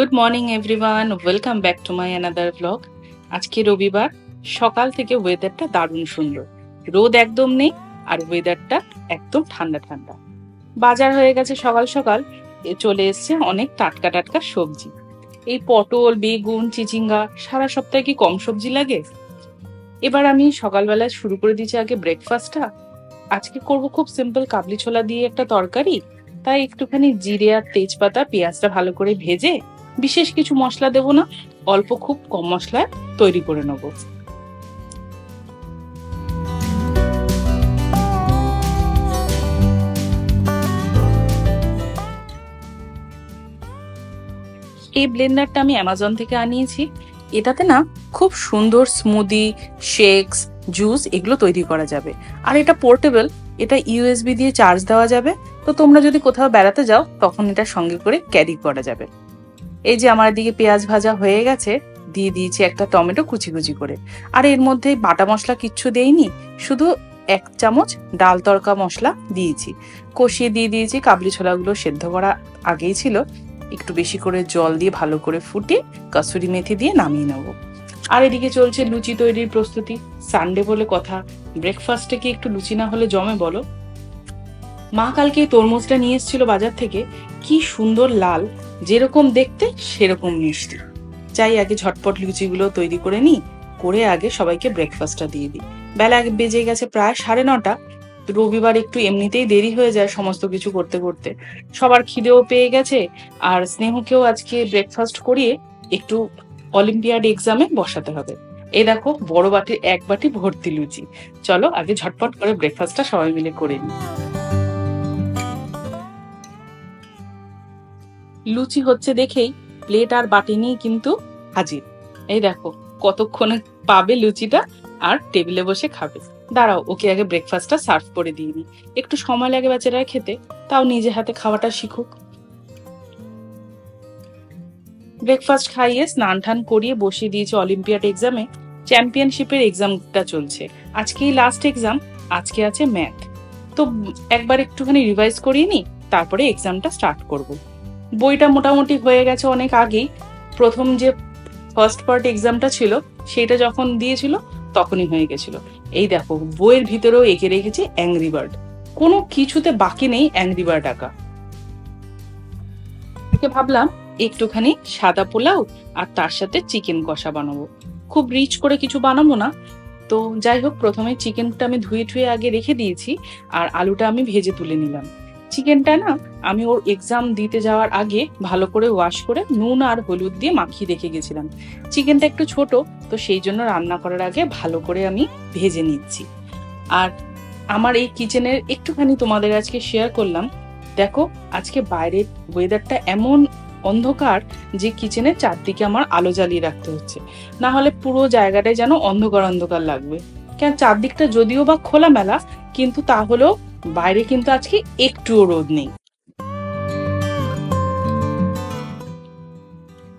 Good morning everyone, welcome back to my another blog. আজকে রবিবার, সকাল থেকে ওয়েদারটা দারুণ সুন্দর, রোদ একদম নেই আর ওয়েদারটা একদম ঠান্ডা ঠান্ডা। বাজার হয়ে গেছে সকাল সকাল, চলে এসছে অনেক টাটকা টাটকা সবজি। এই পটল, বেগুন, চিচিঙ্গা, সারা সপ্তাহে কি কম সবজি লাগে? এবার আমি সকালবেলায় শুরু করে দিয়েছি আগে ব্রেকফাস্টটা। আজকে করব খুব সিম্পল কাবলি ছোলা দিয়ে একটা তরকারি। তাই একটুখানি জিরে আর তেজপাতা পেঁয়াজটা ভালো করে ভেজে, বিশেষ কিছু মশলা দেব না, অল্প খুব কম মশলায় তৈরি করে নেব। এই ব্লেন্ডারটা আমি অ্যামাজন থেকে আনিয়েছি। এটাতে না খুব সুন্দর স্মুদি, শেকস, জুস এগুলো তৈরি করা যাবে। আর এটা পোর্টেবল, এটা ইউএসবি দিয়ে চার্জ দেওয়া যাবে। তো তোমরা যদি কোথাও বেড়াতে যাও তখন এটা সঙ্গে করে ক্যারি করা যাবে। এই যে আমার দিকে পেঁয়াজ ভাজা হয়ে গেছে, দিয়ে দিয়েছি একটা টমেটো কুচি কুচি করে। আর এর মধ্যে বাটা মশলা কিচ্ছু দেইনি, শুধু 1 চামচ ডাল তড়কা মশলা দিয়েছি। কষিয়ে দিয়ে দিয়েছি কাবলি ছোলাগুলো, সেদ্ধ করা আগেই ছিল। একটু বেশি করে জল দিয়ে ভালো করে ফুটিয়ে কসুরি মেথি দিয়ে নামিয়ে নেব। আর এদিকে চলছে লুচি তৈরির প্রস্তুতি। সানডে বলে কথা, ব্রেকফাস্টে কি একটু লুচি না হলে জমে বলো? মা কালকে তরমুজটা নিয়ে এসেছিল বাজার থেকে, কি সুন্দর লাল, যেরকম দেখতে সেরকম মিষ্টি। চাই আগে ঝটপট লুচিগুলো তৈরি করে নিই, করে আগে সবাইকে ব্রেকফাস্টটা দিয়ে দিই। বেলা বেজে গেছে প্রায় 9:30। রবিবার একটু এমনিতেই দেরি হয়ে যায় সমস্ত কিছু করতে করতে। সবার খিদেও পেয়ে গেছে, আর স্নেহকেও আজকে ব্রেকফাস্ট করিয়ে একটু অলিম্পিয়াড এক্সামে বসাতে হবে। এই দেখো বড় বাটির 1 বাটি ভর্তি লুচি। চলো আগে ঝটপট করে ব্রেকফাস্টটা সবাই মিলে করে নিই। লুচি হচ্ছে দেখেই প্লেট আর বাটি নিয়ে কিন্তু হাজির। এই দেখো কতক্ষণে পাবে লুচিটা আর টেবিলে বসে খাবে। দাঁড়াও, ওকে আগে ব্রেকফাস্টটা সার্ভ করে দিয়ে নি। একটু সময় লাগে বাচ্চারা খেতে, তাও নিজে হাতে খাওয়াটা শিখুক। ব্রেকফাস্ট খাইয়ে স্নান টান করিয়ে বসিয়ে দিয়েছে অলিম্পিয়াড এক্সামে। চ্যাম্পিয়নশিপের এক্সামটা চলছে, আজকেই লাস্ট এক্সাম। আজকে আছে ম্যাথ। তো একবার একটুখানি রিভাইজ করিয়ে নি, তারপরে এক্সামটা স্টার্ট করব। বইটা মোটামুটি হয়ে গেছে অনেক আগেই। প্রথম যে ফার্স্ট পার্ট এক্সামটা ছিল সেটা যখন দিয়েছিল তখনই হয়ে গেছিল। এই দেখো বইয়ের ভিতরেও এঁকে রেখেছি অ্যাংরি বার্ড, কোনো কিছুতে বাকি নেই অ্যাংরি বার্ড আঁকা। ভাবলাম একটুখানি সাদা পোলাও আর তার সাথে চিকেন কষা বানাবো। খুব রিচ করে কিছু বানাবো না। তো যাই হোক, প্রথমে চিকেনটা আমি ধুয়ে ধুয়ে আগে রেখে দিয়েছি, আর আলুটা আমি ভেজে তুলে নিলাম। চিকেনটা না আমি ওর এক্সাম দিতে যাওয়ার আগে ভালো করে ওয়াশ করে নুন আর হলুদ দিয়ে মাখিয়ে রেখে গেছিলাম। চিকেনটা একটু ছোট, তো সেই জন্য রান্না করার আগে ভালো করে আমি ভেজে নিচ্ছি। আর আমার এই কিচেনের একটুখানি তোমাদের আজকে শেয়ার করলাম। দেখো আজকে বাইরের ওয়েদারটা এমন অন্ধকার যে কিচেনের চারদিকে আমার আলো জ্বালিয়ে রাখতে হচ্ছে, না হলে পুরো জায়গাটায় যেন অন্ধকার অন্ধকার লাগবে। কেন, চারদিকটা যদিও বা খোলামেলা, কিন্তু তাহলেও বাইরে কিন্তু আজকে একটুও রোদ নেই।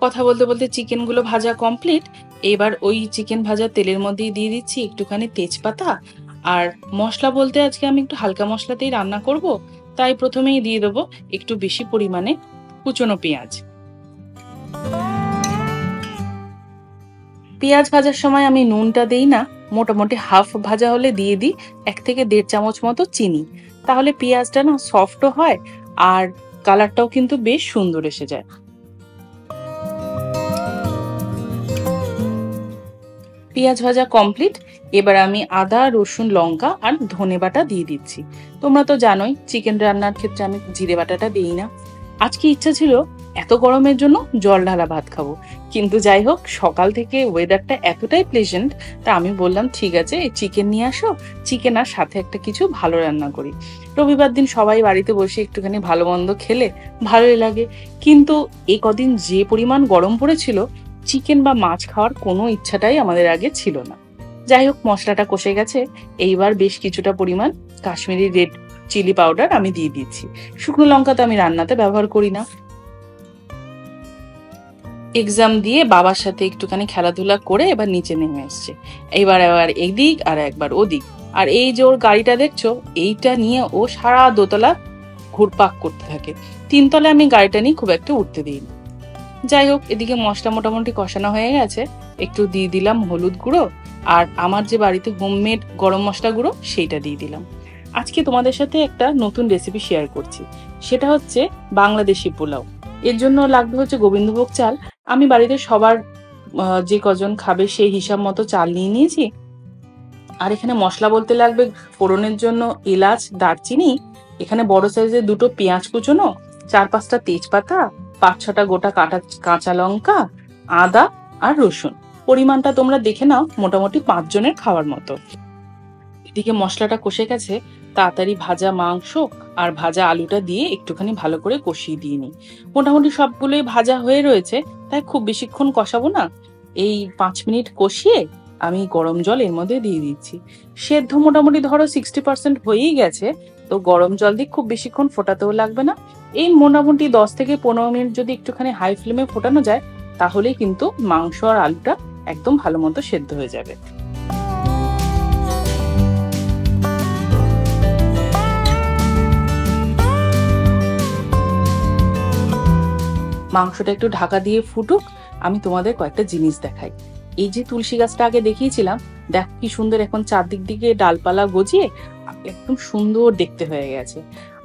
কথা বলতে বলতে চিকেন গুলো ভাজা কমপ্লিট। এবার ওই চিকেন ভাজা তেলের মধ্যেই দিয়ে দিচ্ছি একটুখানি তেজপাতা। আর মশলা বলতে আজকে আমি একটু হালকা মশলাতেই রান্না করব, তাই প্রথমেই দিয়ে দেবো একটু বেশি পরিমাণে কুচনো পেঁয়াজ। পেঁয়াজ ভাজার সময় আমি নুনটা দেই না, মোটামুটি হাফ ভাজা হলে দিয়ে দিই 1 থেকে 1.5 চামচ মতো চিনি। তাহলে পেঁয়াজটা না সফটও হয় আর কালারটাও কিন্তু বেশ সুন্দর এসে যায়। পেঁয়াজ ভাজা কমপ্লিট। এবার আমি আদা, রসুন, লঙ্কা আর ধনে বাটা দিয়ে দিচ্ছি। তোমরা তো জানোই চিকেন রান্নার ক্ষেত্রে আমি জিরে বাটাটা দিই না। আজকে ইচ্ছা ছিল এত গরমের জন্য জল ঢালা ভাত খাবো, কিন্তু যাই হোক সকাল থেকে ওয়েদারটা এতটাই প্লেজেন্ট, তা আমি বললাম ঠিক আছে চিকেন নিয়ে আসো, চিকেন আর সাথে একটা কিছু ভালো রান্না করি। রবিবার দিন সবাই বাড়িতে বসে একটুখানি ভালো মন্দ খেলে ভালোই লাগে, কিন্তু এই কদিন যে পরিমাণ গরম পড়েছিল চিকেন বা মাছ খাওয়ার কোনো ইচ্ছাটাই আমাদের আগে ছিল না। যাই হোক মশলাটা কষে গেছে, এইবার বেশ কিছুটা পরিমাণ কাশ্মীরি রেড চিলি পাউডার আমি দিয়ে দিচ্ছি। শুকনো লঙ্কা তো আমি রান্নাতে ব্যবহার করি না। এক্সাম দিয়ে বাবার সাথে একটুখানি খেলাধুলা করে এবার নিচে নেমে এসছে। এবার এদিক আর একবার ওদিক। আর এই যে ওর গাড়িটা দেখছো, এইটা নিয়ে ও সারা দোতলা ঘুরপাক করতে থাকে। 3 তলায় আমি গাড়িটা নিয়ে খুব একটা উঠতে দিই না। যাই হোক, এদিকে মশলা মোটামুটি কষানো হয়ে গেছে, একটু দিয়ে দিলাম হলুদ গুঁড়ো, আর আমার যে বাড়িতে হোমমেড গরম মশলা গুঁড়ো সেইটা দিয়ে দিলাম। আজকে তোমাদের সাথে একটা নতুন রেসিপি শেয়ার করছি, সেটা হচ্ছে বাংলাদেশি পোলাও। এর জন্য লাগবে হচ্ছে গোবিন্দভোগ চাল। আমি বাড়িতে সবার যে কজন খাবে সেই হিসাব মতো চাল নিয়ে নিয়েছি। আর এখানে মশলা বলতে লাগবে ফোড়নের জন্য এলাচ, দারচিনি, এখানে বড় সাইজের 2টো পেঁয়াজ কুচোনো, 4-5টা তেজপাতা, 5-6টা গোটা কাঁচা লঙ্কা, আদা আর রসুন। পরিমাণটা তোমরা দেখে নাও, মোটামুটি 5 জনের খাওয়ার মতো। এদিকে মশলাটা কষে গেছে, তাড়াতাড়ি ভাজা মাংস আর ভাজা আলুটা দিয়ে একটুখানি ভালো করে কষিয়ে দিয়ে নিই। মোটামুটি সবগুলোই ভাজা হয়ে রয়েছে, তাই খুব বেশিক্ষণ কষাবো না। এই 5 মিনিট কষিয়ে আমি গরম জল এর মধ্যে দিয়ে দিচ্ছি। সেদ্ধ মোটামুটি ধরো 60% হয়েই গেছে, তো গরম জল দিয়ে খুব বেশিক্ষণ ফোটাতেও লাগবে না। এই মোটামুটি 10 থেকে 15 মিনিট যদি একটুখানি হাই ফ্লেমে ফোটানো যায়, তাহলেই কিন্তু মাংস আর আলুটা একদম ভালো মতো সেদ্ধ হয়ে যাবে। মাংসটা একটু ঢাকা দিয়ে ফুটুক, আমি তোমাদের কয়েকটা জিনিস দেখাই। এই যে তুলসী গাছটা আগে দেখিয়েছিলাম, দেখো কি সুন্দর এখন চারদিক দিকে ডালপালা গজিয়ে একদম সুন্দর দেখতে হয়ে গেছে।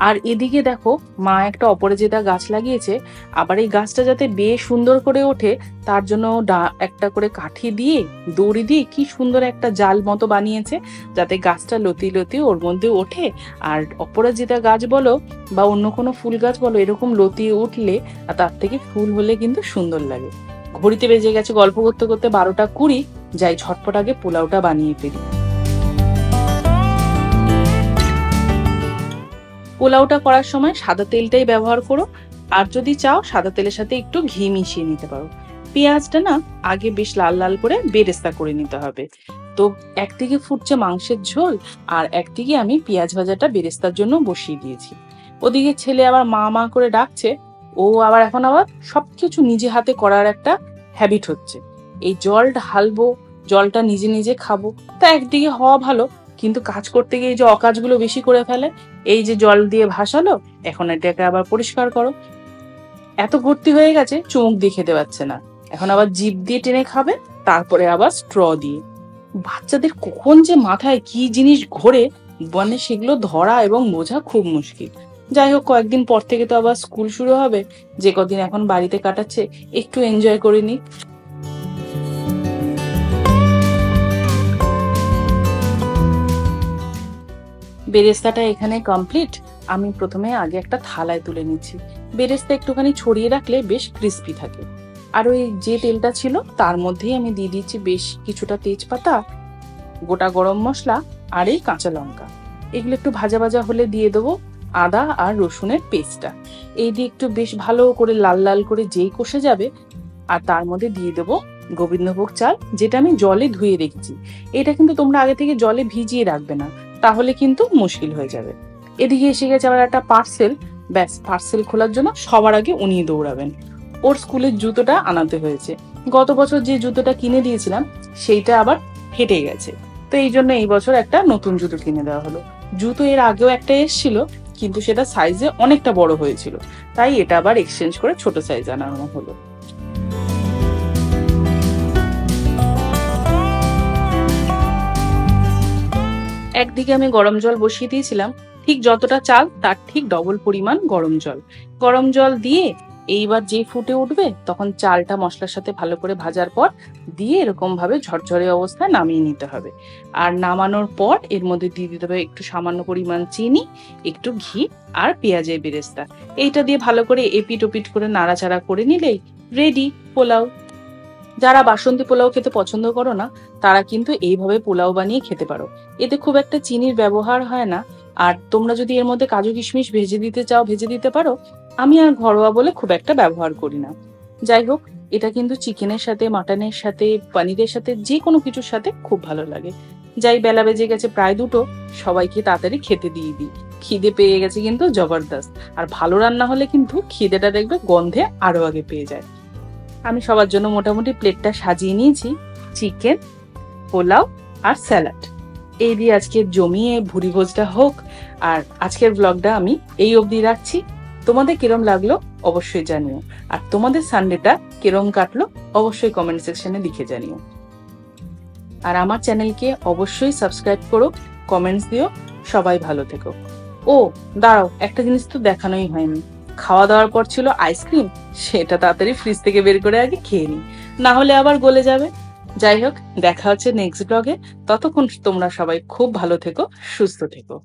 আর এদিকে দেখো মা একটা অপরাজিতা গাছ লাগিয়েছে। আবার এই গাছটা যাতে বেশ সুন্দর করে ওঠে, তার জন্য একটা করে কাঠি দিয়ে দড়ি দিয়ে কি সুন্দর একটা জাল মতো বানিয়েছে, যাতে গাছটা লতিয়ে লতিয়ে ওর মধ্যে ওঠে। আর অপরাজিতা গাছ বলো বা অন্য কোনো ফুল গাছ বলো, এরকম লতিয়ে উঠলে আর তার থেকে ফুল হলে কিন্তু সুন্দর লাগে। ঘড়িতে বেজে গেছে গল্প করতে করতে 12টা 20। যাই ঝটপট আগে পোলাওটা বানিয়ে ফেলি। পোলাওটা করার সময় সাদা তেলটাই ব্যবহার করো, আর যদি চাও সাদা তেলের সাথে একটু ঘি মিশিয়ে নিতে পারো। পেঁয়াজটা না আগে বেশ লাল লাল করে বেরেস্তা করে নিতে হবে। তো একদিকে ফুটছে মাংসের ঝোল, আর একদিকে আমি পেঁয়াজ ভাজাটা বেরেস্তার জন্য বসিয়ে দিয়েছি। ওদিকে ছেলে আবার মা মা করে ডাকছে। ও আবার এখন আবার সবকিছু নিজে হাতে করার একটা হ্যাবিট হচ্ছে। এই জল ঢালবো, জলটা নিজে নিজে খাবো, তা একদিকে হওয়া ভালো, কিন্তু কাজ করতে গিয়ে যে অকাজগুলো বেশি করে ফেলে। এই যে জল দিয়ে ভাসালো, এখন এটাকে আবার পরিষ্কার করো। এত ভর্তি হয়ে গেছে চুমুক দিয়ে খেতে পারছে না, এখন আবার জিভ দিয়ে টেনে খাবে, তারপরে আবার স্ট্র দিয়ে। বাচ্চাদের কখন যে মাথায় কি জিনিস ঘোরে, মানে সেগুলো ধরা এবং বোঝা খুব মুশকিল। যাই হোক, কয়েকদিন পর থেকে তো আবার স্কুল শুরু হবে, যে কদিন এখন বাড়িতে কাটাচ্ছে একটু এনজয় করে নিক। বেরেস্তাটা এখানে কমপ্লিট। আমি প্রথমে আগে একটা থালায় তুলে নিচ্ছি। বেরেস্তা একটুখানি ছড়িয়ে রাখলে বেশ ক্রিস্পি থাকে। আর ওই যে তেলটা ছিল তার মধ্যেই আমি দিয়ে দিচ্ছি বেশ কিছুটা তেজপাতা, গোটা গরম মশলা আর এই কাঁচা লঙ্কা। এগুলো একটু ভাজা ভাজা হলে দিয়ে দেবো আদা আর রসুনের পেস্টটা। এই দিয়ে একটু বেশ ভালো করে লাল লাল করে যেই কষে যাবে, আর তার মধ্যে দিয়ে দেবো গোবিন্দভোগ চাল, যেটা আমি জলে ধুয়ে রেখেছি। এটা কিন্তু তোমরা আগে থেকে জলে ভিজিয়ে রাখবে না, তাহলে কিন্তু মুশকিল হয়ে যাবে। এদিকে এসে গেছে আবার একটা পার্সেল। ব্যাস, পার্সেল খোলার জন্য সবার আগে উনি দৌড়াবেন। ওর স্কুলের জুতোটা আনাতে হয়েছে। গত বছর যে জুতোটা কিনে দিয়েছিলাম সেইটা আবার ফেটে গেছে, তো এই জন্য এই বছর একটা নতুন জুতো কিনে দেওয়া হলো। জুতো এর আগেও একটা এসেছিল, কিন্তু সেটা সাইজে অনেকটা বড় হয়েছিল, তাই এটা আবার এক্সচেঞ্জ করে ছোট সাইজ আনানো হলো। একদিকে আমি গরম জল বসিয়ে দিয়েছিলাম, ঠিক যতটা চাল তার ঠিক ডবল পরিমাণ গরম জল দিয়ে এইবার যে ফুটে উঠবে তখন চালটা মশলার সাথে ভালো করে ভাজার পর দিয়ে এরকম ভাবে ঝরঝরে অবস্থায় নামিয়ে নিতে হবে। আর নামানোর পর এর মধ্যে দিয়ে দিতে হবে একটু সামান্য পরিমাণ চিনি, একটু ঘি আর পেঁয়াজের বেরেস্তা। এইটা দিয়ে ভালো করে এপিট ওপিট করে নাড়াচাড়া করে নিলেই রেডি পোলাও। যারা বাসন্তী পোলাও খেতে পছন্দ করো না, তারা কিন্তু এইভাবে পোলাও বানিয়ে খেতে পারো। এতে খুব একটা চিনির ব্যবহার হয় না, আর তোমরা যদি এর মধ্যে কাজু কিশমিশ ভেজে দিতে চাও ভেজে দিতে পারো। আমি আর ঘরোয়া বলে খুব একটা ব্যবহার করি না। যাই হোক, এটা কিন্তু চিকেনের সাথে, মাটনের সাথে, পনিরের সাথে, যে কোনো কিছুর সাথে খুব ভালো লাগে। যাই, বেলা বেজে গেছে প্রায় 2টো, সবাইকে তাড়াতাড়ি খেতে দিয়ে দিই। খিদে পেয়ে গেছে কিন্তু জবরদস্ত। আর ভালো রান্না হলে কিন্তু খিদেটা দেখবে গন্ধে আরো আগে পেয়ে যায়। আমি সবার জন্য মোটামুটি প্লেটটা সাজিয়ে নিয়েছি, চিকেন, পোলাও আর স্যালাড। এই দিয়ে আজকে জমিয়ে ভুরি ভোজটা হোক। আর আজকের ব্লগটা আমি এই অবধি রাখছি। তোমাদের কিরম লাগলো অবশ্যই জানিও, আর তোমাদের সানডেটা কিরম কাটলো অবশ্যই কমেন্ট সেকশনে লিখে জানিও। আর আমার চ্যানেলকে অবশ্যই সাবস্ক্রাইব করো, কমেন্টস দিও। সবাই ভালো থেকো। ও দাঁড়াও, একটা জিনিস তো দেখানোই হয়নি। খাওয়া দাওয়ার পর ছিল আইসক্রিম, সেটা তাড়াতাড়ি ফ্রিজ থেকে বের করে আগে খেয়ে নিই, না হলে আবার গলে যাবে। যাই হোক, দেখা হচ্ছে নেক্সট ব্লগে। ততক্ষণ তোমরা সবাই খুব ভালো থেকো, সুস্থ থেকো।